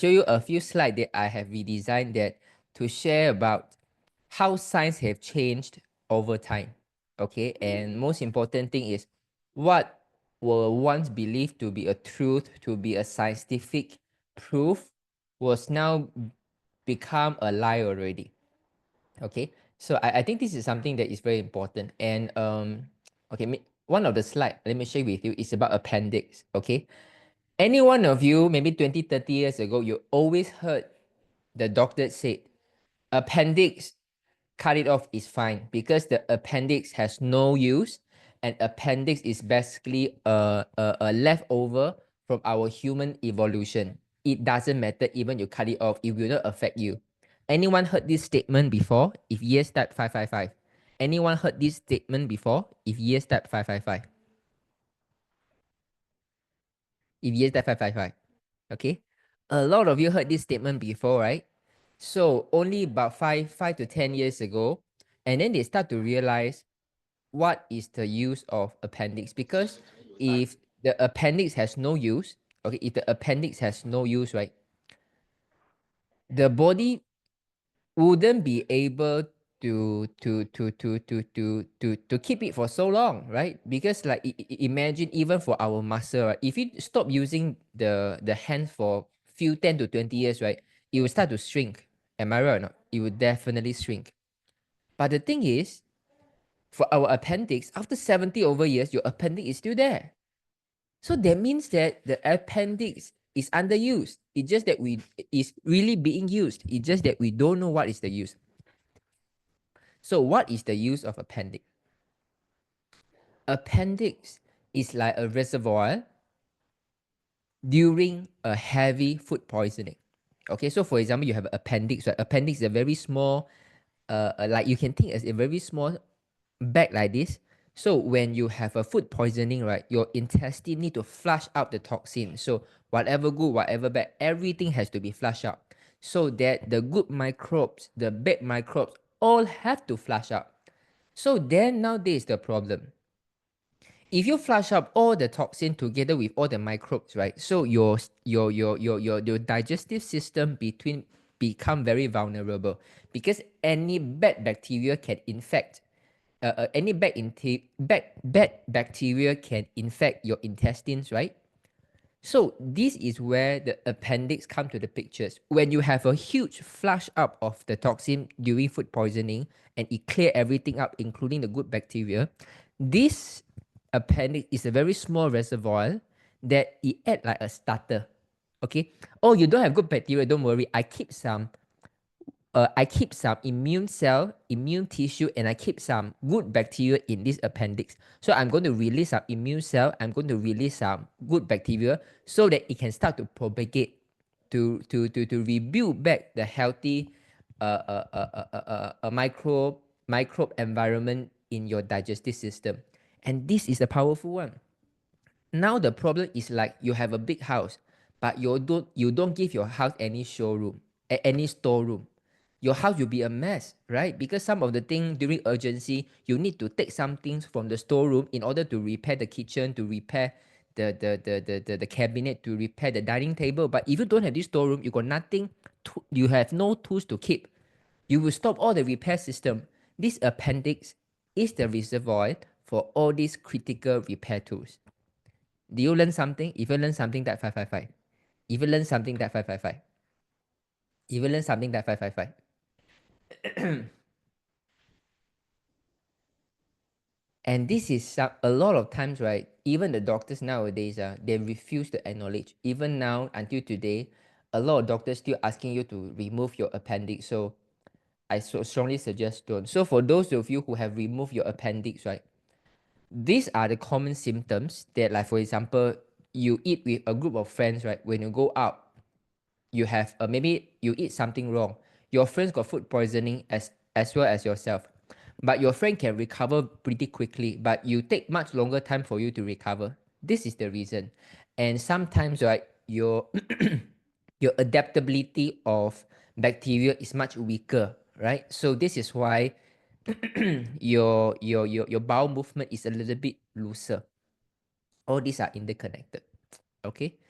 show you a few slides that I have redesigned that to share about how science have changed over time. Okay, and most important thing is what were once believed to be a truth, to be a scientific proof, was now become a lie already. Okay, so I think this is something that is very important. And okay, one of the slides, let me share with you, is about appendix. Okay, any one of you, maybe 20, 30 years ago, you always heard the doctor say, appendix, cut it off is fine because the appendix has no use, and appendix is basically a leftover from our human evolution. It doesn't matter, even you cut it off, it will not affect you. Anyone heard this statement before? If yes, type 555. Anyone heard this statement before? If yes, type 555. If yes, type 555. Okay. A lot of you heard this statement before, right? So only about 5 to 10 years ago, and then they start to realize what is the use of appendix. Because if the appendix has no use, okay, if the appendix has no use, right, the body wouldn't be able to keep it for so long, right? Because like imagine even for our muscle, right? If you stop using the hand for few 10 to 20 years, right, it will start to shrink. Am I right or not? It will definitely shrink. But the thing is, for our appendix, after 70 over years, your appendix is still there. So that means that the appendix is underused. It's just that it's really being used. It's just that we don't know what is the use. So what is the use of appendix? Appendix is like a reservoir during a heavy food poisoning. Okay, so for example, you have an appendix, right? Appendix is a very small, like you can think as a very small bag like this. So when you have a food poisoning, right, your intestine need to flush out the toxin. So whatever good, whatever bad, everything has to be flushed out. So that the good microbes, the bad microbes, all have to flush out. So then now there is the problem. If you flush out all the toxin together with all the microbes, right? So your digestive system become very vulnerable because any bad bacteria can infect any bad bacteria can infect your intestines, right? So this is where the appendix come to the pictures. When you have a huge flush up of the toxin during food poisoning and it clear everything up, including the good bacteria, this appendix is a very small reservoir that it act like a starter. Okay. Oh, you don't have good bacteria, don't worry. I keep some immune cell, immune tissue, and I keep some good bacteria in this appendix. So I'm going to release some immune cell. I'm going to release some good bacteria so that it can start to propagate, to rebuild back the healthy microbe environment in your digestive system. And this is a powerful one. Now the problem is like you have a big house, but you don't give your house any showroom, any storeroom. Your house will be a mess, right? Because some of the things during urgency, you need to take some things from the storeroom in order to repair the kitchen, to repair the cabinet, to repair the dining table. But if you don't have this storeroom, you got nothing. You have no tools to keep. You will stop all the repair system. This appendix is the reservoir for all these critical repair tools. Do you learn something? If you learn something, that 555. If you learn something, that 555. If you learn something, that 555. And this is a lot of times, right? Even the doctors nowadays, they refuse to acknowledge. Even now, until today, a lot of doctors still asking you to remove your appendix. So I strongly suggest don't. So for those of you who have removed your appendix, right? These are the common symptoms that, like for example, you eat with a group of friends, right? When you go out, you have maybe you eat something wrong. Your friends got food poisoning as well as yourself, but your friend can recover pretty quickly, but you take much longer time for you to recover. This is the reason. And sometimes, right, your your adaptability of bacteria is much weaker, right? So this is why your bowel movement is a little bit looser. All these are interconnected. Okay.